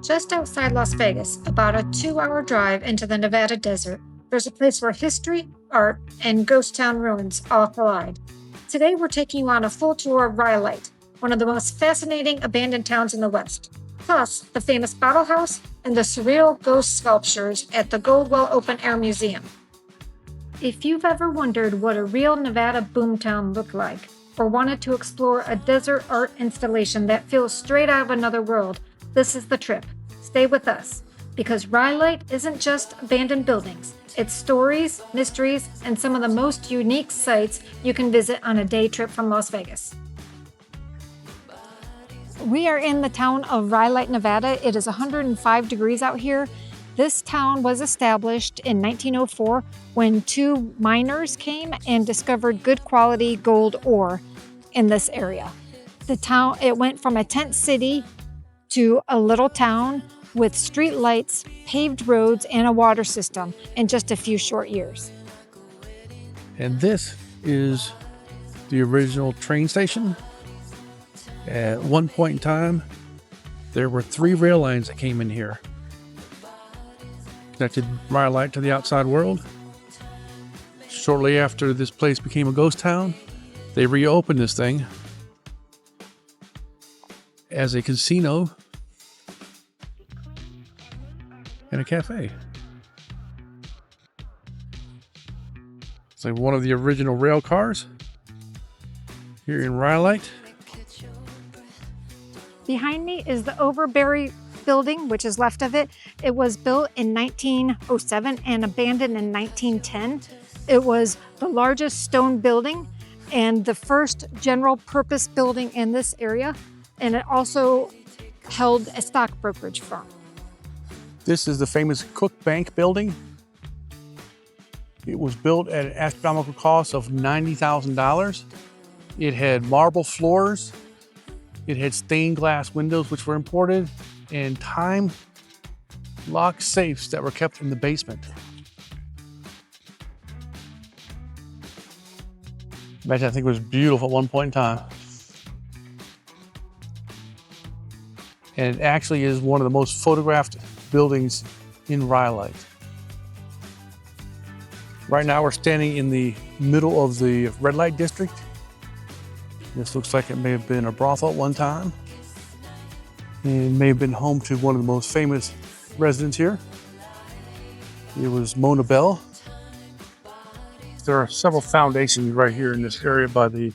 Just outside Las Vegas, about a 2-hour drive into the Nevada desert, there's a place where history, art, and ghost town ruins all collide. Today, we're taking you on a full tour of Rhyolite, one of the most fascinating abandoned towns in the West, plus the famous Bottle House and the surreal ghost sculptures at the Goldwell Open Air Museum. If you've ever wondered what a real Nevada boomtown looked like, or wanted to explore a desert art installation that feels straight out of another world, this is the trip. Stay with us, because Rhyolite isn't just abandoned buildings. It's stories, mysteries, and some of the most unique sites you can visit on a day trip from Las Vegas. We are in the town of Rhyolite, Nevada. It is 105 degrees out here. This town was established in 1904 when two miners came and discovered good quality gold ore in this area. It went from a tent city to a little town with street lights, paved roads, and a water system in just a few short years. And this is the original train station. At one point in time, there were 3 rail lines that came in here, connected Rhyolite to the outside world. Shortly after this place became a ghost town, they reopened this thing as a casino and a cafe. It's like one of the original rail cars here in Rhyolite. Behind me is the Overberry building, which is left of it. It was built in 1907 and abandoned in 1910. It was the largest stone building and the first general purpose building in this area. And it also held a stock brokerage firm. This is the famous Cook Bank building. It was built at an astronomical cost of $90,000. It had marble floors. It had stained glass windows, which were imported, and time-locked safes that were kept in the basement. Imagine, I think it was beautiful at one point in time. And it actually is one of the most photographed buildings in Rhyolite. Right now we're standing in the middle of the red light district. This looks like it may have been a brothel at one time. And it may have been home to one of the most famous residents here. It was Mona Bell. There are several foundations right here in this area by the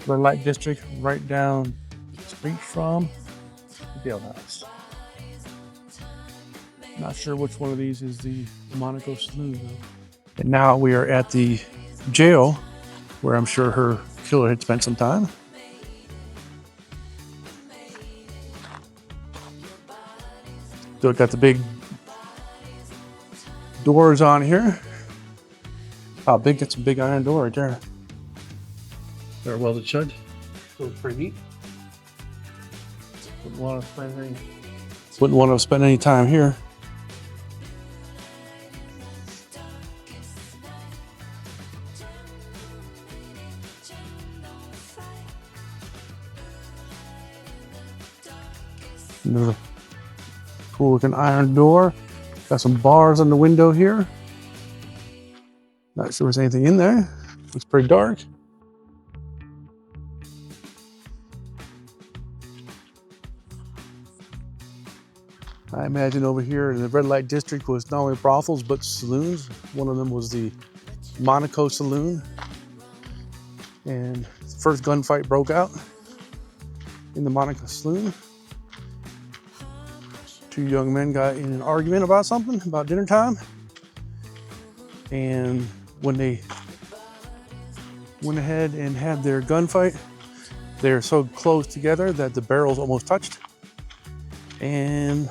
red light district, right down the street from the Bottle House. Not sure which one of these is the Monaco Saloon though. And now we are at the jail where I'm sure her killer had spent some time. Still got the big doors on here. Oh, big, got some big iron door right there. They're welded shut. Looks pretty neat. Wouldn't want to spend any time here. Another cool looking iron door. Got some bars on the window here. Not sure there's anything in there. Looks pretty dark. I imagine over here in the red light district was not only brothels but saloons. One of them was the Monaco Saloon. And the first gunfight broke out in the Monaco Saloon. 2 young men got in an argument about something, about dinner time. And when they went ahead and had their gunfight, they were so close together that the barrels almost touched. And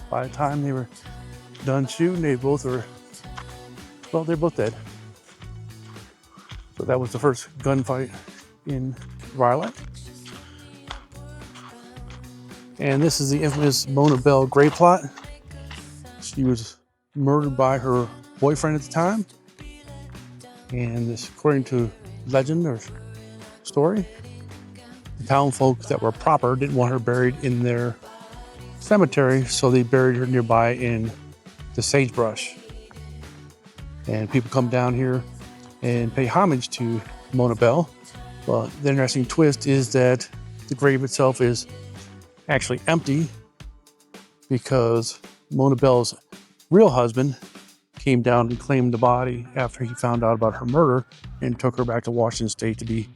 by the time they were done shooting, they're both dead. So that was the first gunfight in Rhyolite. And this is the infamous Mona Bell grave plot. She was murdered by her boyfriend at the time. And this, according to legend or story, the town folk that were proper didn't want her buried in their cemetery, so they buried her nearby in the sagebrush. And people come down here and pay homage to Mona Bell. Well, the interesting twist is that the grave itself is actually empty because Mona Bell's real husband came down and claimed the body after he found out about her murder and took her back to Washington State to be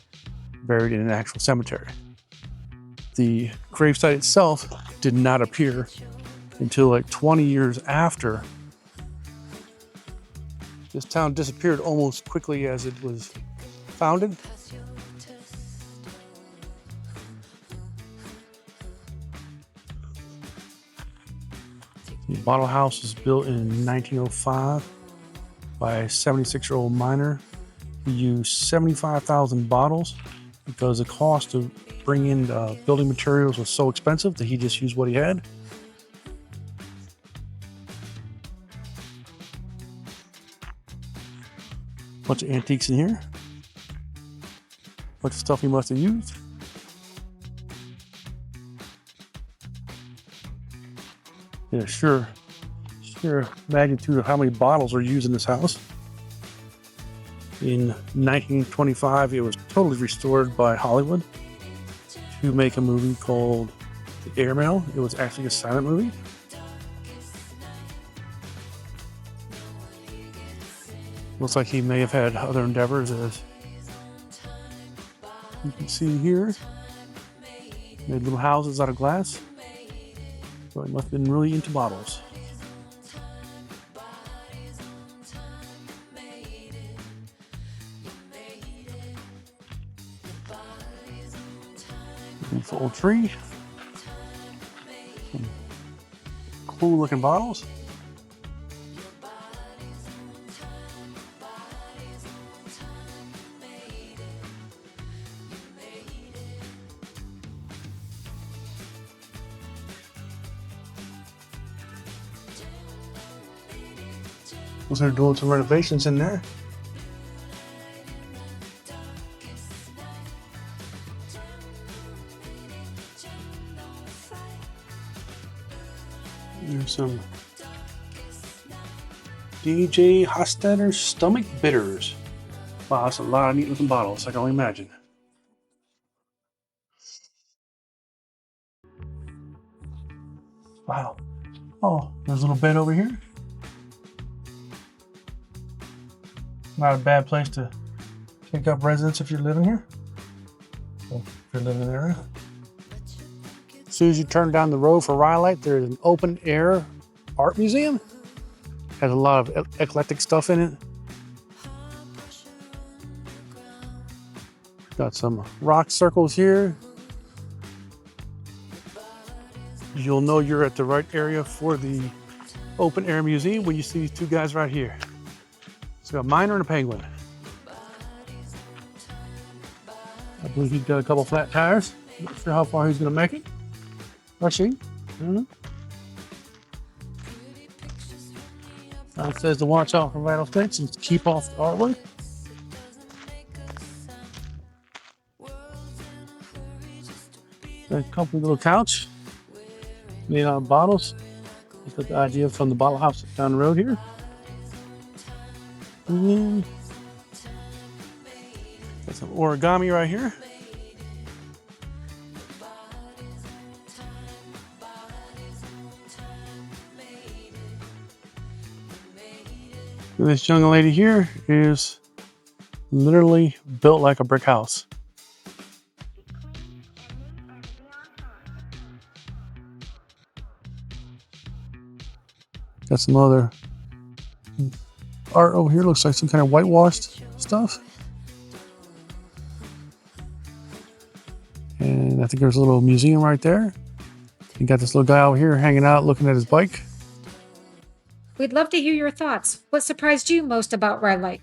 buried in an actual cemetery. The gravesite itself did not appear until like 20 years after. This town disappeared almost quickly as it was founded. The Bottle House was built in 1905 by a 76-year-old miner who used 75,000 bottles because the cost to bring in building materials was so expensive that he just used what he had. Bunch of antiques in here. Bunch of stuff he must have used. Yeah, sure magnitude of how many bottles are used in this house. In 1925, it was totally restored by Hollywood to make a movie called The Airmail. It was actually a silent movie. Looks like he may have had other endeavors, as you can see here. Made little houses out of glass. So he must have been really into bottles. Beautiful old tree. Some cool looking bottles. Looks like they're doing some renovations in there. There's some DJ Hostetter Stomach Bitters. Wow, that's a lot of neat looking bottles, I can only imagine. Wow. Oh, there's a little bed over here. Not a bad place to take up residence if you're living here. Well, if you're living in the area. As soon as you turn down the road for Rhyolite, there's an open air art museum. Has a lot of eclectic stuff in it. Got some rock circles here. You'll know you're at the right area for the open air museum when you see these two guys right here. It's got a miner and a penguin. I believe he's got a couple flat tires. Not sure how far he's going to make it. Or she. I don't know. It says to watch out for rattlesnakes and keep off the artwork. A comfy little couch made out of bottles. Just got the idea from the Bottle House down the road here. And got some origami right here. This young lady here is literally built like a brick house. Got some other art over here. Looks like some kind of whitewashed stuff. And I think there's a little museum right there. You got this little guy over here hanging out looking at his bike. We'd love to hear your thoughts. What surprised you most about Rhyolite?